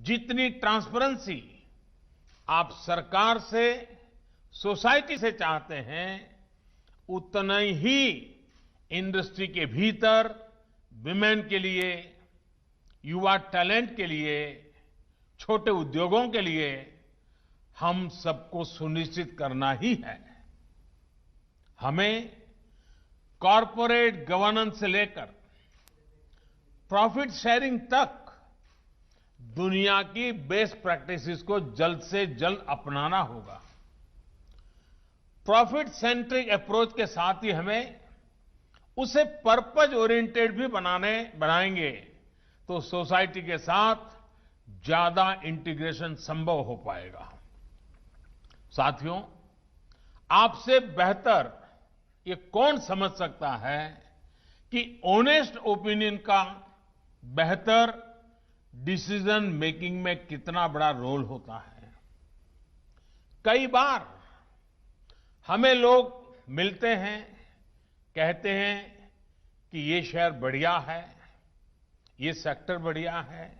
जितनी ट्रांसपेरेंसी आप सरकार से, सोसाइटी से चाहते हैं, उतना ही इंडस्ट्री के भीतर विमेन के लिए, युवा टैलेंट के लिए, छोटे उद्योगों के लिए हम सबको सुनिश्चित करना ही है। हमें कॉरपोरेट गवर्नेंस से लेकर प्रॉफिट शेयरिंग तक दुनिया की बेस्ट प्रैक्टिसेस को जल्द से जल्द अपनाना होगा। प्रॉफिट सेंट्रिक अप्रोच के साथ ही हमें उसे पर्पज ओरिएंटेड भी बनाएंगे तो सोसाइटी के साथ ज्यादा इंटीग्रेशन संभव हो पाएगा। साथियों, आपसे बेहतर ये कौन समझ सकता है कि ऑनेस्ट ओपिनियन का बेहतर डिसीजन मेकिंग में कितना बड़ा रोल होता है। कई बार हमें लोग मिलते हैं, कहते हैं कि ये शेयर बढ़िया है, ये सेक्टर बढ़िया है,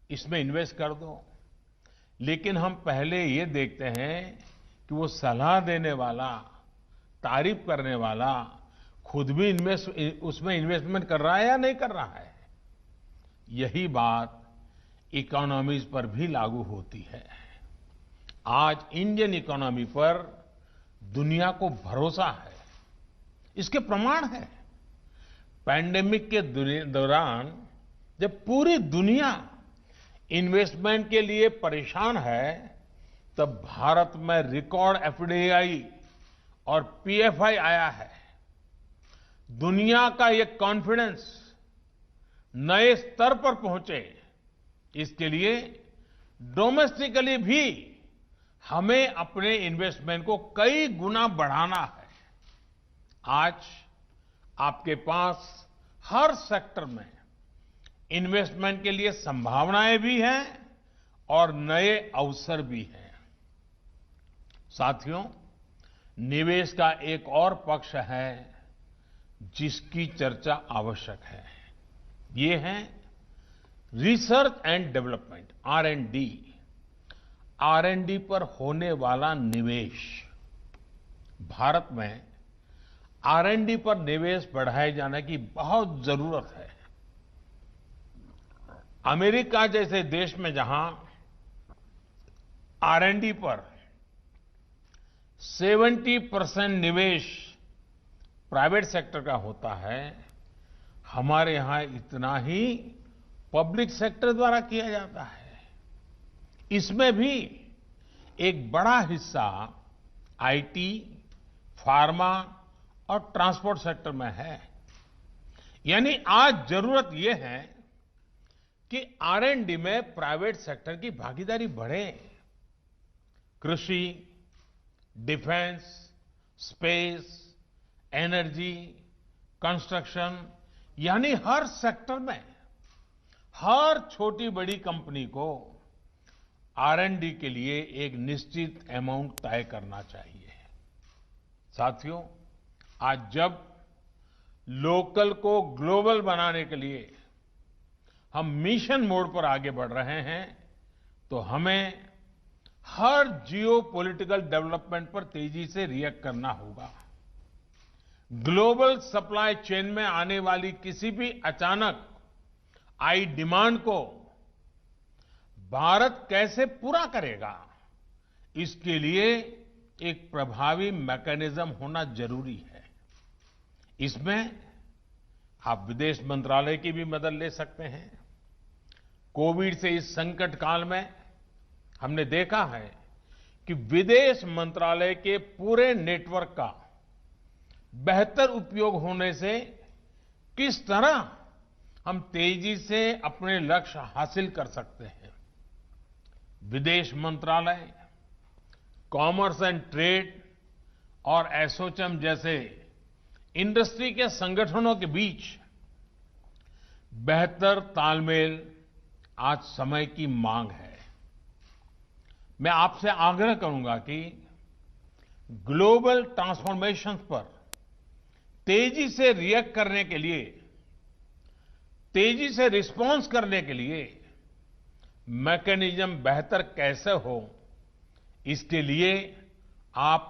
इसमें इन्वेस्ट कर दो। लेकिन हम पहले ये देखते हैं कि वो सलाह देने वाला, तारीफ करने वाला खुद भी उसमें इन्वेस्टमेंट कर रहा है या नहीं कर रहा है। यही बात इकोनॉमीज पर भी लागू होती है। आज इंडियन इकोनॉमी पर दुनिया को भरोसा है, इसके प्रमाण है। पैंडेमिक के दौरान जब पूरी दुनिया इन्वेस्टमेंट के लिए परेशान है, तब भारत में रिकॉर्ड एफडीआई और पीएफआई आया है। दुनिया का ये कॉन्फिडेंस नए स्तर पर पहुंचे, इसके लिए डोमेस्टिकली भी हमें अपने इन्वेस्टमेंट को कई गुना बढ़ाना है। आज आपके पास हर सेक्टर में इन्वेस्टमेंट के लिए संभावनाएं भी हैं और नए अवसर भी हैं। साथियों, निवेश का एक और पक्ष है जिसकी चर्चा आवश्यक है। ये है research and development, R&D। R&D पर होने वाला निवेश। भारत में R&D पर निवेश बढ़ाए जाने की बहुत जरूरत है। अमेरिका जैसे देश में जहां R&D पर 70% निवेश प्राइवेट सेक्टर का होता है, हमारे यहां इतना ही पब्लिक सेक्टर द्वारा किया जाता है। इसमें भी एक बड़ा हिस्सा आईटी, फार्मा और ट्रांसपोर्ट सेक्टर में है। यानी आज जरूरत यह है कि R&D में प्राइवेट सेक्टर की भागीदारी बढ़े। कृषि, डिफेंस, स्पेस, एनर्जी, कंस्ट्रक्शन, यानी हर सेक्टर में हर छोटी बड़ी कंपनी को R&D के लिए एक निश्चित अमाउंट तय करना चाहिए। साथियों, आज जब लोकल को ग्लोबल बनाने के लिए हम मिशन मोड पर आगे बढ़ रहे हैं, तो हमें हर जियो पॉलिटिकल डेवलपमेंट पर तेजी से रिएक्ट करना होगा। ग्लोबल सप्लाई चेन में आने वाली किसी भी अचानक आई डिमांड को भारत कैसे पूरा करेगा, इसके लिए एक प्रभावी मैकेनिज्म होना जरूरी है। इसमें आप विदेश मंत्रालय की भी मदद ले सकते हैं। कोविड से इस संकट काल में हमने देखा है कि विदेश मंत्रालय के पूरे नेटवर्क का बेहतर उपयोग होने से किस तरह हम तेजी से अपने लक्ष्य हासिल कर सकते हैं। विदेश मंत्रालय, कॉमर्स एंड ट्रेड और एसोचैम जैसे इंडस्ट्री के संगठनों के बीच बेहतर तालमेल आज समय की मांग है। मैं आपसे आग्रह करूंगा कि ग्लोबल ट्रांसफॉर्मेशन पर तेजी से रिएक्ट करने के लिए, तेजी से रिस्पॉन्स करने के लिए मैकेनिज्म बेहतर कैसे हो, इसके लिए आप